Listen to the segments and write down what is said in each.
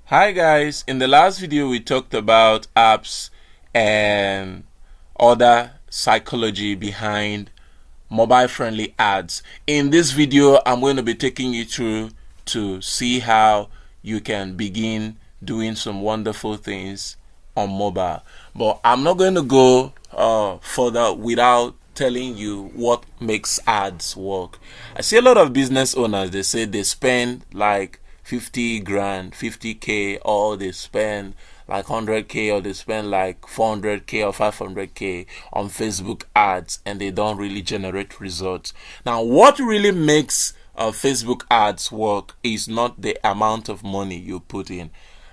Hi guys, in the last video we talked about apps and other psychology behind mobile friendly ads. In this video I'm going to be taking you through to see how you can begin doing some wonderful things on mobile. But I'm not going to go further without telling you what makes ads work. I see a lot of business owners, they say they spend like 50 grand, 50k, or they spend like 100k, or they spend like 400k or 500k on Facebook ads, and they don't really generate results. Now, what really makes Facebook ads work is not the amount of money you put in,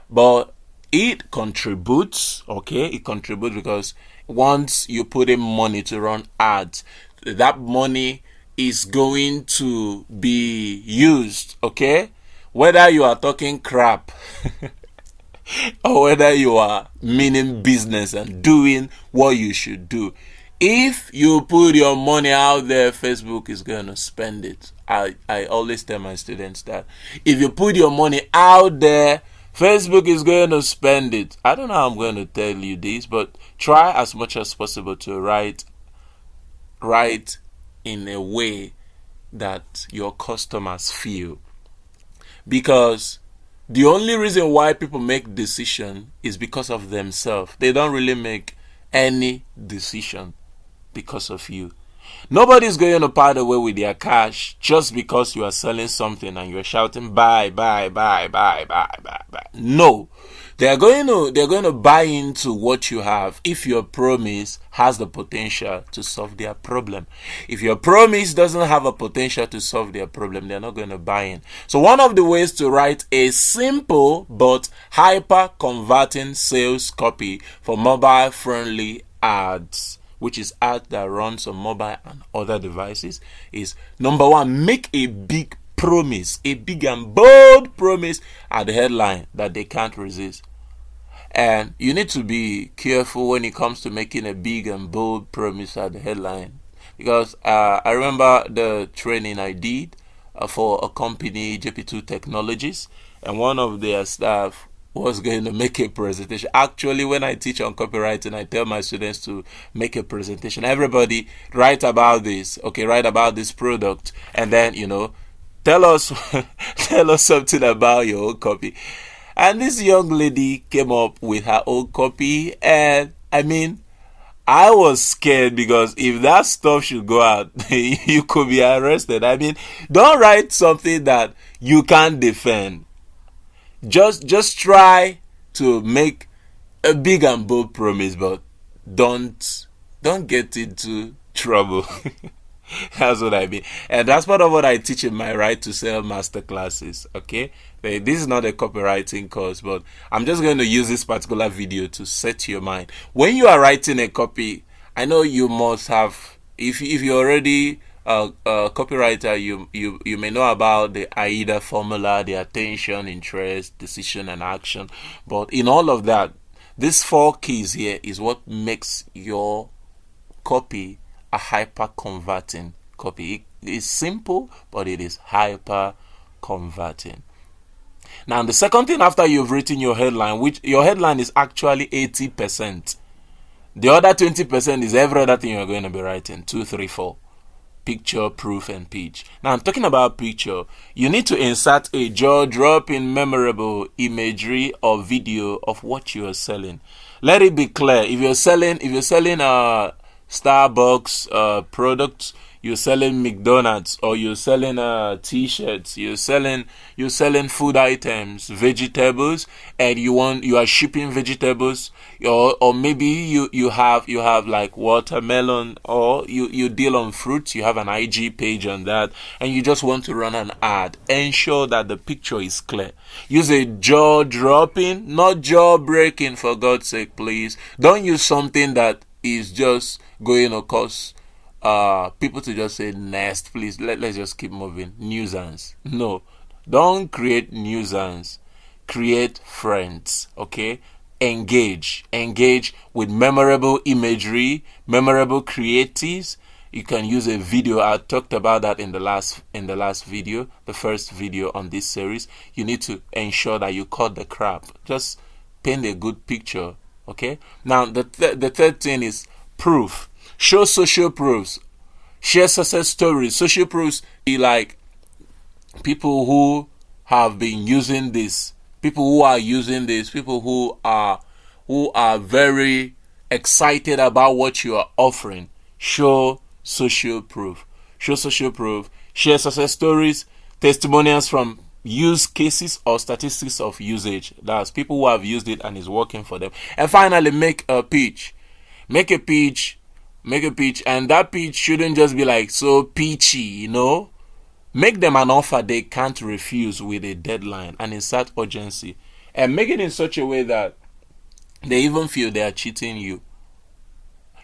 but it contributes. Okay, it contributes because once you put in money to run ads, that money is going to be used. Okay, whether you are talking crap or whether you are meaning business and doing what you should do, if you put your money out there, Facebook is going to spend it. I always tell my students that if you put your money out there, Facebook is going to spend it. I don't know how I'm going to tell you this, but try as much as possible to write in a way that your customers feel. Because the only reason why people make decision is because of themselves. They don't really make any decision because of you. Nobody's going to part away with their cash just because you are selling something and you're shouting buy, buy, buy, buy, buy, buy, buy. No. They're going to buy into what you have if your promise has the potential to solve their problem. If your promise doesn't have a potential to solve their problem, they're not going to buy in. So one of the ways to write a simple but hyper converting sales copy for mobile friendly ads, which is ads that runs on mobile and other devices, is number one, make a big promise, a big and bold promise at the headline that they can't resist. And you need to be careful when it comes to making a big and bold promise at the headline, because I remember the training I did for a company, JP2 Technologies, and one of their staff was going to make a presentation. Actually, when I teach on copywriting, I tell my students to make a presentation. Everybody write about this, okay, write about this product, and then, tell us tell us something about your own copy. And this young lady came up with her own copy, and I was scared, because if that stuff should go out, you could be arrested. Don't write something that you can't defend. Just try to make a big and bold promise, but don't get into trouble. That's what I mean. And that's part of what I teach in my Right to Sell masterclasses. Okay, this is not a copywriting course, but I'm just going to use this particular video to set your mind. When you are writing a copy, I know you must have, if you're already a copywriter, you may know about the AIDA formula, the attention, interest, decision, and action. But in all of that, these 4 keys here is what makes your copy a hyper converting copy. It is simple, but it is hyper converting. Now, the second thing, after you've written your headline, which your headline is actually 80%, the other 20% is every other thing you're going to be writing. 2, 3, 4. Picture, proof, and pitch. Now, I'm talking about picture. You need to insert a jaw-dropping, memorable imagery or video of what you are selling. Let it be clear. If you're selling Starbucks products, you're selling McDonald's, or you're selling t-shirts, you're selling food items, vegetables, and you are shipping vegetables, or maybe you have like watermelon, or you deal on fruits, you have an IG page on that, and you just want to run an ad. Ensure that the picture is clear. Use a jaw-dropping, not jaw-breaking, for God's sake, please. Don't use something that is just going to cause people to just say next, please, let's just keep moving. Nuisance. No, don't create nuisance. Create friends. Okay, engage with memorable imagery, memorable creatives, You can use a video. I talked about that in the last video, the first video on this series. You need to ensure that you cut the crap. Just paint a good picture. Okay. Now the third thing is proof. Show social proofs. Share success stories. Social proofs be like people who have been using this, people who are using this, people who are very excited about what you are offering. Show social proof. Show social proof. Share success stories, testimonials from use cases or statistics of usage. That's people who have used it and is working for them. And finally, make a pitch. Make a pitch, and that pitch shouldn't just be like so peachy, you know. Make them an offer they can't refuse with a deadline and insert urgency. And make it in such a way that they even feel they are cheating you.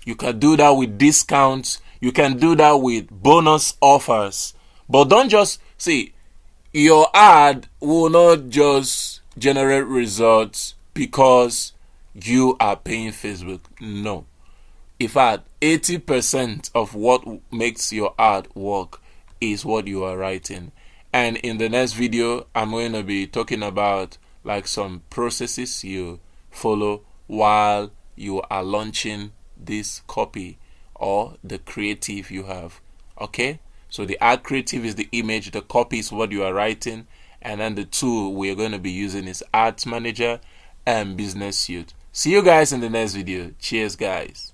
You can do that with discounts. You can do that with bonus offers. But don't just see, your ad will not just generate results because you are paying Facebook. No. In fact, 80% of what makes your ad work is what you are writing. And in the next video, I'm going to be talking about like some processes you follow while you are launching this copy or the creative you have. Okay, so the ad creative is the image, the copy is what you are writing, and then the tool we're going to be using is Ads Manager and Business Suite. See you guys in the next video. Cheers, guys.